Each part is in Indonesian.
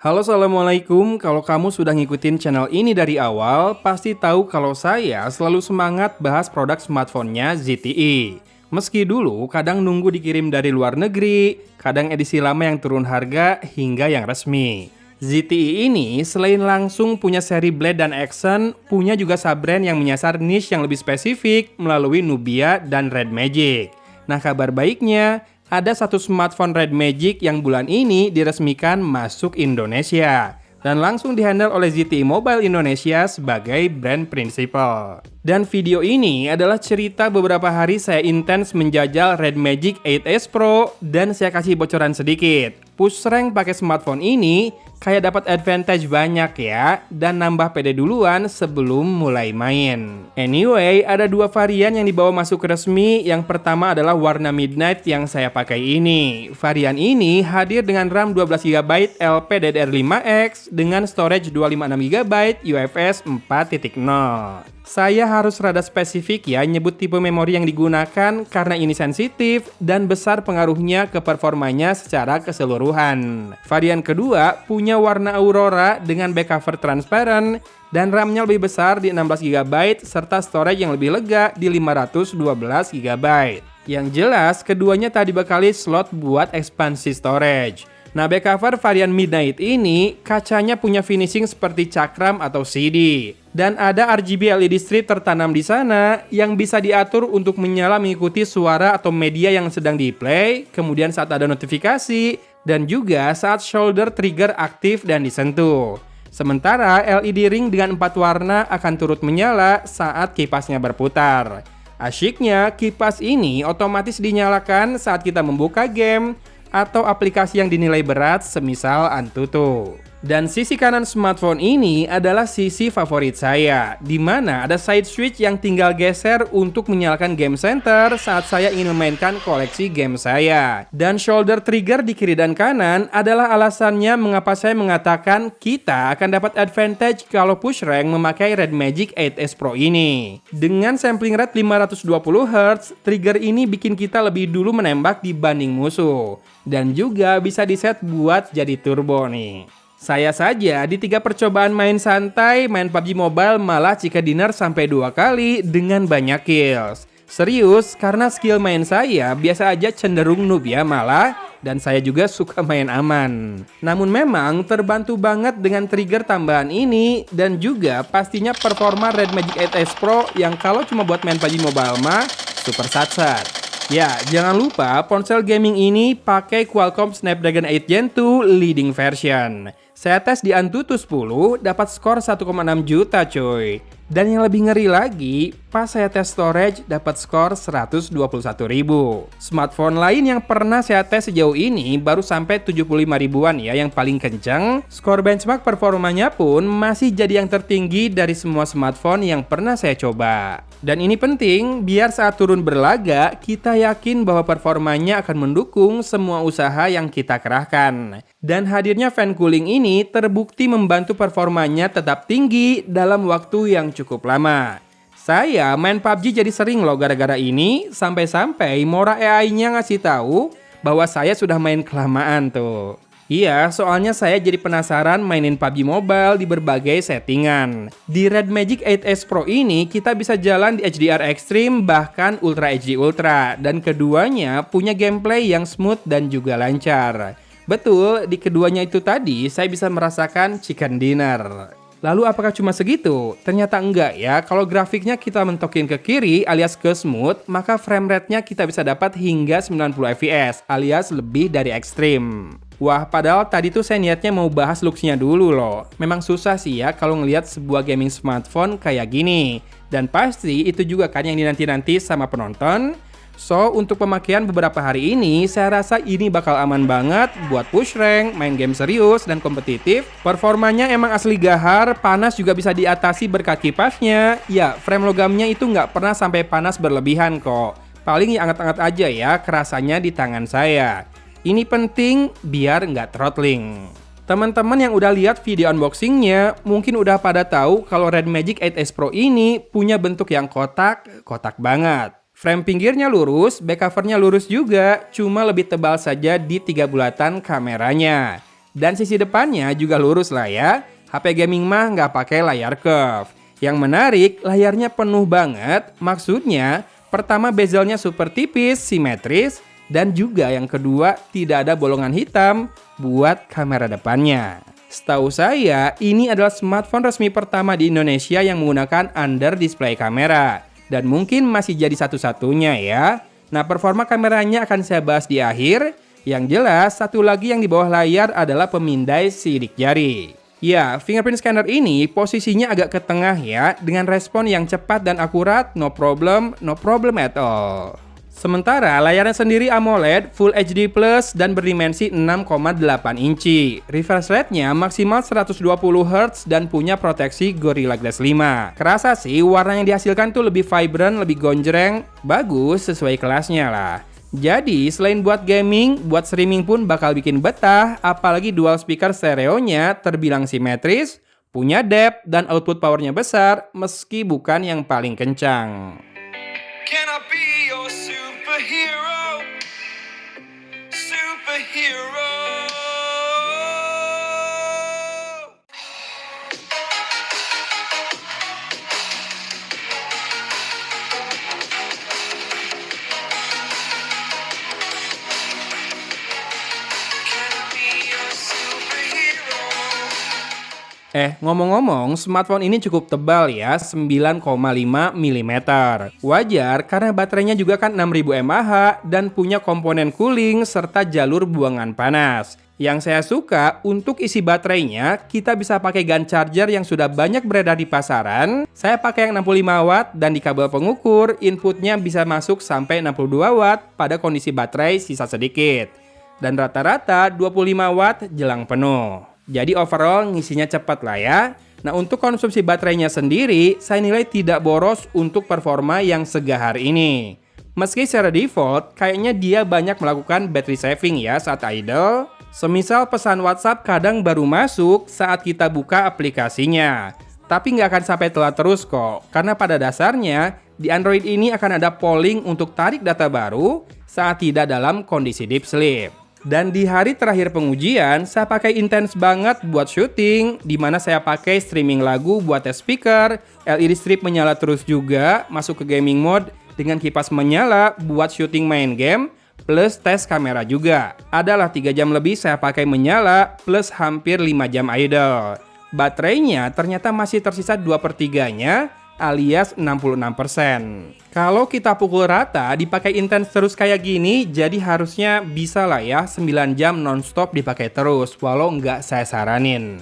Halo, assalamualaikum. Kalau kamu sudah ngikutin channel ini dari awal, pasti tahu kalau saya selalu semangat bahas produk smartphone-nya ZTE. Meski dulu kadang nunggu dikirim dari luar negeri, kadang edisi lama yang turun harga hingga yang resmi. ZTE ini selain langsung punya seri Blade dan Accent, punya juga sub-brand yang menyasar niche yang lebih spesifik melalui Nubia dan Red Magic. Nah, kabar baiknya, ada satu smartphone Red Magic yang bulan ini diresmikan masuk Indonesia dan langsung dihandle oleh ZTE Mobile Indonesia sebagai brand principal. Dan video ini adalah cerita beberapa hari saya intens menjajal Red Magic 8S Pro dan saya kasih bocoran sedikit. Push rank pakai smartphone ini kayak dapat advantage banyak ya, dan nambah pede duluan sebelum mulai main. Anyway, ada dua varian yang dibawa masuk resmi. Yang pertama adalah warna midnight yang saya pakai ini. Varian ini hadir dengan RAM 12GB LPDDR5X dengan storage 256GB UFS 4.0. Saya harus rada spesifik ya nyebut tipe memori yang digunakan karena ini sensitif dan besar pengaruhnya ke performanya secara keseluruhan. Varian kedua punya warna aurora dengan back cover transparent dan RAM-nya lebih besar di 16GB serta storage yang lebih lega di 512GB. Yang jelas keduanya tadi dibekali slot buat ekspansi storage. Nah, back cover varian Midnight ini kacanya punya finishing seperti cakram atau CD. Dan ada RGB LED strip tertanam di sana yang bisa diatur untuk menyala mengikuti suara atau media yang sedang di-play, kemudian saat ada notifikasi, dan juga saat shoulder trigger aktif dan disentuh. Sementara LED ring dengan 4 warna akan turut menyala saat kipasnya berputar. Asyiknya, kipas ini otomatis dinyalakan saat kita membuka game atau aplikasi yang dinilai berat semisal Antutu. Dan sisi kanan smartphone ini adalah sisi favorit saya, di mana ada side switch yang tinggal geser untuk menyalakan game center saat saya ingin memainkan koleksi game saya. Dan shoulder trigger di kiri dan kanan adalah alasannya mengapa saya mengatakan kita akan dapat advantage kalau push rank memakai Red Magic 8S Pro ini. Dengan sampling rate 520Hz, trigger ini bikin kita lebih dulu menembak dibanding musuh. Dan juga bisa diset buat jadi turbo nih. Saya saja di 3 percobaan main santai, main PUBG Mobile malah chicken dinner sampai 2 kali dengan banyak kills. Serius, karena skill main saya biasa aja cenderung noob ya malah, dan saya juga suka main aman. Namun memang terbantu banget dengan trigger tambahan ini, dan juga pastinya performa Red Magic 8S Pro yang kalau cuma buat main PUBG Mobile mah super satsat. Ya, jangan lupa ponsel gaming ini pakai Qualcomm Snapdragon 8 Gen 2 leading version. Saya tes di Antutu 10, dapat skor 1,6 juta coy. Dan yang lebih ngeri lagi, pas saya tes storage dapat skor 121.000. Smartphone lain yang pernah saya tes sejauh ini baru sampai 75 ribuan ya yang paling kencang. Skor benchmark performanya pun masih jadi yang tertinggi dari semua smartphone yang pernah saya coba. Dan ini penting, biar saat turun berlaga, kita yakin bahwa performanya akan mendukung semua usaha yang kita kerahkan. Dan hadirnya fan cooling ini terbukti membantu performanya tetap tinggi dalam waktu yang cukup lama. Saya main PUBG jadi sering loh gara-gara ini, sampai-sampai Mora AI-nya ngasih tahu bahwa saya sudah main kelamaan tuh. Iya, soalnya saya jadi penasaran mainin PUBG Mobile di berbagai settingan. Di Red Magic 8S Pro ini kita bisa jalan di HDR Extreme bahkan Ultra HD Ultra, dan keduanya punya gameplay yang smooth dan juga lancar. Betul, di keduanya itu tadi saya bisa merasakan chicken dinner. Lalu apakah cuma segitu? Ternyata enggak ya. Kalau grafiknya kita mentokin ke kiri alias ke smooth, maka frame rate-nya kita bisa dapat hingga 90 fps alias lebih dari ekstrim. Wah, padahal tadi tuh saya niatnya mau bahas looks-nya dulu loh. Memang susah sih ya kalau ngelihat sebuah gaming smartphone kayak gini. Dan pasti itu juga kan yang dinanti-nanti sama penonton. So, untuk pemakaian beberapa hari ini, saya rasa ini bakal aman banget buat push rank, main game serius dan kompetitif. Performanya emang asli gahar, panas juga bisa diatasi berkat kipasnya. Ya, frame logamnya itu nggak pernah sampai panas berlebihan kok. Paling yang anget-anget aja ya, kerasanya di tangan saya. Ini penting biar nggak throttling. Teman-teman yang udah lihat video unboxingnya, mungkin udah pada tahu kalau Red Magic 8S Pro ini punya bentuk yang kotak banget. Frame pinggirnya lurus, back covernya lurus juga, cuma lebih tebal saja di 3 bulatan kameranya. Dan sisi depannya juga lurus lah ya. HP gaming mah nggak pakai layar curve. Yang menarik, layarnya penuh banget. Maksudnya, pertama bezelnya super tipis, simetris. Dan juga yang kedua, tidak ada bolongan hitam buat kamera depannya. Setahu saya, ini adalah smartphone resmi pertama di Indonesia yang menggunakan under display kamera. Dan mungkin masih jadi satu-satunya ya. Nah, performa kameranya akan saya bahas di akhir. Yang jelas, satu lagi yang di bawah layar adalah pemindai sidik jari. Ya, fingerprint scanner ini posisinya agak ke tengah ya, dengan respon yang cepat dan akurat, no problem at all. Sementara layarnya sendiri AMOLED Full HD Plus dan berdimensi 6,8 inci. Refresh rate-nya maksimal 120 Hz dan punya proteksi Gorilla Glass 5. Kerasa sih warna yang dihasilkan tuh lebih vibrant, lebih gonjreng, bagus sesuai kelasnya lah. Jadi selain buat gaming, buat streaming pun bakal bikin betah, apalagi dual speaker stereonya terbilang simetris, punya depth dan output powernya besar meski bukan yang paling kencang. Can I be your superhero? Superhero. Ngomong-ngomong, smartphone ini cukup tebal ya, 9,5 mm. Wajar karena baterainya juga kan 6000 mAh dan punya komponen cooling serta jalur buangan panas. Yang saya suka, untuk isi baterainya, kita bisa pakai gun charger yang sudah banyak beredar di pasaran. Saya pakai yang 65 watt dan di kabel pengukur, inputnya bisa masuk sampai 62 watt pada kondisi baterai sisa sedikit. Dan rata-rata 25 watt jelang penuh. Jadi overall ngisinya cepat lah ya. Nah, untuk konsumsi baterainya sendiri, saya nilai tidak boros untuk performa yang segahar ini. Meski secara default, kayaknya dia banyak melakukan battery saving ya saat idle. Semisal pesan WhatsApp kadang baru masuk saat kita buka aplikasinya. Tapi nggak akan sampai telat terus kok, karena pada dasarnya di Android ini akan ada polling untuk tarik data baru saat tidak dalam kondisi deep sleep. Dan di hari terakhir pengujian, saya pakai intens banget buat syuting, di mana saya pakai streaming lagu buat tes speaker, LED strip menyala terus juga, masuk ke gaming mode dengan kipas menyala buat syuting main game, plus tes kamera juga. Adalah 3 jam lebih saya pakai menyala, plus hampir 5 jam idle. Baterainya ternyata masih tersisa 2/3-nya, alias 66%. Kalau kita pukul rata, dipakai intens terus kayak gini, jadi harusnya bisa lah ya 9 jam nonstop dipakai terus, walau nggak saya saranin.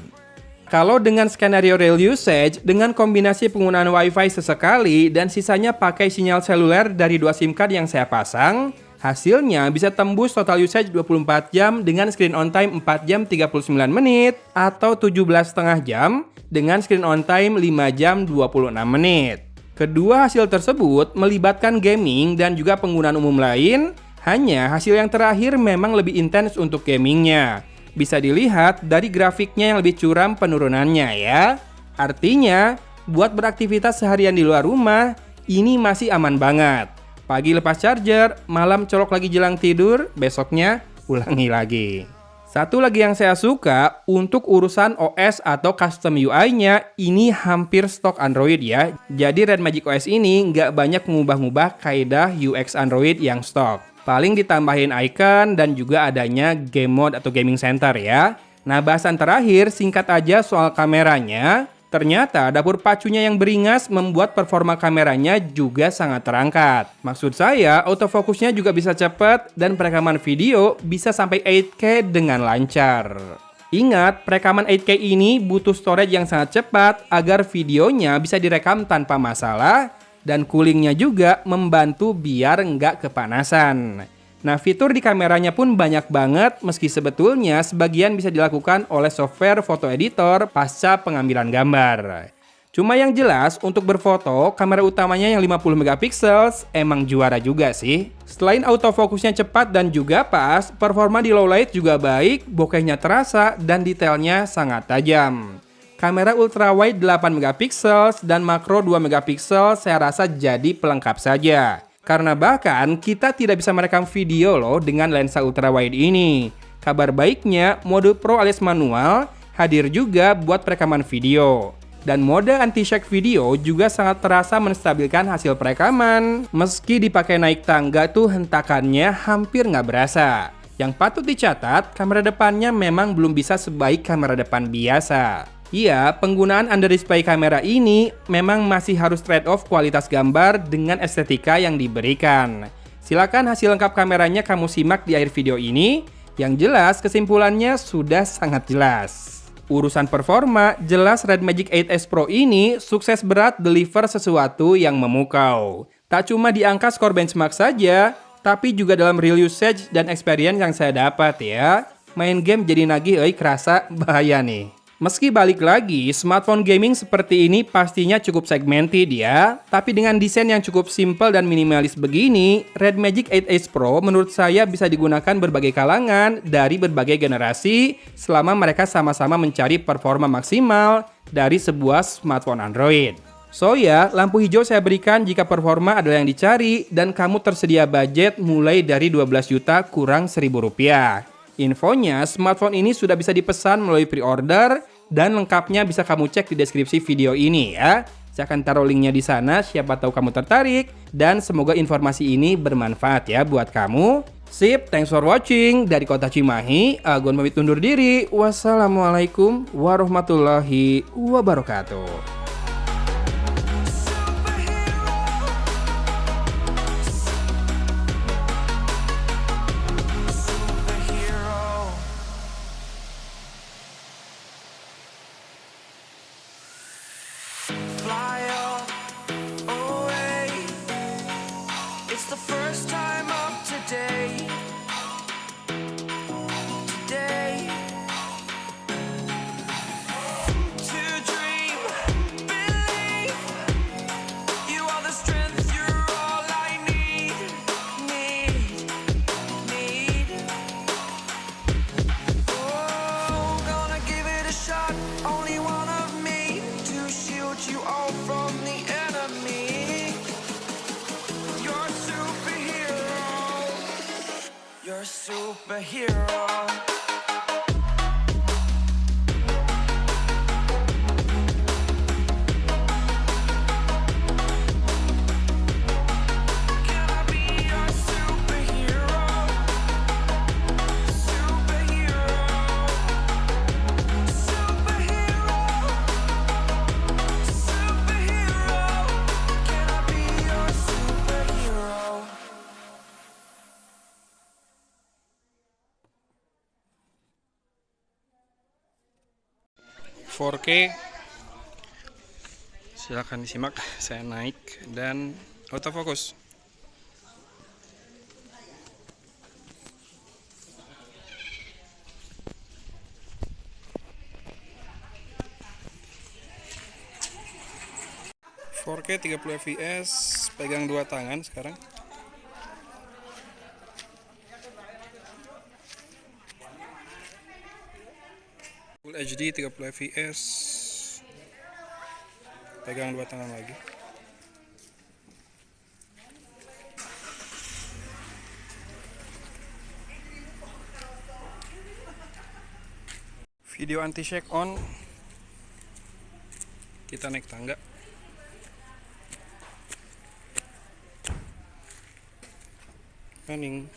Kalau dengan skenario real usage, dengan kombinasi penggunaan wifi sesekali dan sisanya pakai sinyal seluler dari 2 SIM card yang saya pasang, hasilnya bisa tembus total usage 24 jam dengan screen on time 4 jam 39 menit atau 17,5 jam dengan screen on time 5 jam 26 menit. Kedua hasil tersebut melibatkan gaming dan juga penggunaan umum lain, hanya hasil yang terakhir memang lebih intens untuk gamingnya. Bisa dilihat dari grafiknya yang lebih curam penurunannya ya. Artinya, buat beraktivitas seharian di luar rumah, ini masih aman banget. Pagi lepas charger, malam colok lagi jelang tidur, besoknya ulangi lagi. Satu lagi yang saya suka, untuk urusan OS atau custom UI-nya, ini hampir stok Android ya. Jadi Red Magic OS ini nggak banyak mengubah-ubah kaidah UX Android yang stok. Paling ditambahin icon dan juga adanya game mode atau gaming center ya. Nah, bahasan terakhir singkat aja soal kameranya. Ternyata dapur pacunya yang beringas membuat performa kameranya juga sangat terangkat. Maksud saya, autofokusnya juga bisa cepat dan perekaman video bisa sampai 8K dengan lancar. Ingat, perekaman 8K ini butuh storage yang sangat cepat agar videonya bisa direkam tanpa masalah dan coolingnya juga membantu biar nggak kepanasan. Nah, fitur di kameranya pun banyak banget, meski sebetulnya sebagian bisa dilakukan oleh software foto editor pasca pengambilan gambar. Cuma yang jelas, untuk berfoto, kamera utamanya yang 50 megapiksel emang juara juga sih. Selain autofokusnya cepat dan juga pas, performa di low light juga baik, bokehnya terasa, dan detailnya sangat tajam. Kamera ultrawide 8 megapiksel dan makro 2 megapiksel saya rasa jadi pelengkap saja. Karena bahkan kita tidak bisa merekam video loh dengan lensa ultrawide ini. Kabar baiknya, mode Pro alias manual hadir juga buat perekaman video. Dan mode anti-shake video juga sangat terasa menstabilkan hasil perekaman. Meski dipakai naik tangga tuh hentakannya hampir nggak berasa. Yang patut dicatat, kamera depannya memang belum bisa sebaik kamera depan biasa. Iya, penggunaan under display kamera ini memang masih harus trade-off kualitas gambar dengan estetika yang diberikan. Silakan hasil lengkap kameranya kamu simak di akhir video ini. Yang jelas, kesimpulannya sudah sangat jelas. Urusan performa, jelas Red Magic 8S Pro ini sukses berat deliver sesuatu yang memukau. Tak cuma di angka skor benchmark saja, tapi juga dalam real usage dan experience yang saya dapat ya. Main game jadi nagih, kerasa bahaya nih. Meski balik lagi, smartphone gaming seperti ini pastinya cukup segmented ya. Tapi dengan desain yang cukup simple dan minimalis begini, Red Magic 8S Pro menurut saya bisa digunakan berbagai kalangan dari berbagai generasi selama mereka sama-sama mencari performa maksimal dari sebuah smartphone Android. So ya, lampu hijau saya berikan jika performa adalah yang dicari dan kamu tersedia budget mulai dari 12 juta kurang 1.000 rupiah. Infonya, smartphone ini sudah bisa dipesan melalui pre-order dan lengkapnya bisa kamu cek di deskripsi video ini ya. Saya akan taruh linknya di sana, siapa tahu kamu tertarik. Dan semoga informasi ini bermanfaat ya buat kamu. Sip, thanks for watching. Dari kota Cimahi, Agun pamit undur diri. Wassalamualaikum warahmatullahi wabarakatuh. Fly away. It's the first time of today. Today. To dream, believe. You are the strength, you're all I need. Need. Oh, gonna give it a shot. Only one of me to shield you all from the enemy. You're a superhero. You're a superhero. Can I be your superhero? Superhero. Superhero. Superhero. Can I be your superhero? 4K, silahkan disimak. Saya naik dan autofocus. ...4K 30 fps, pegang dua tangan sekarang. Full HD 30 fps, pegang dua tangan lagi. Video anti-shake on. Kita naik tangga. Running.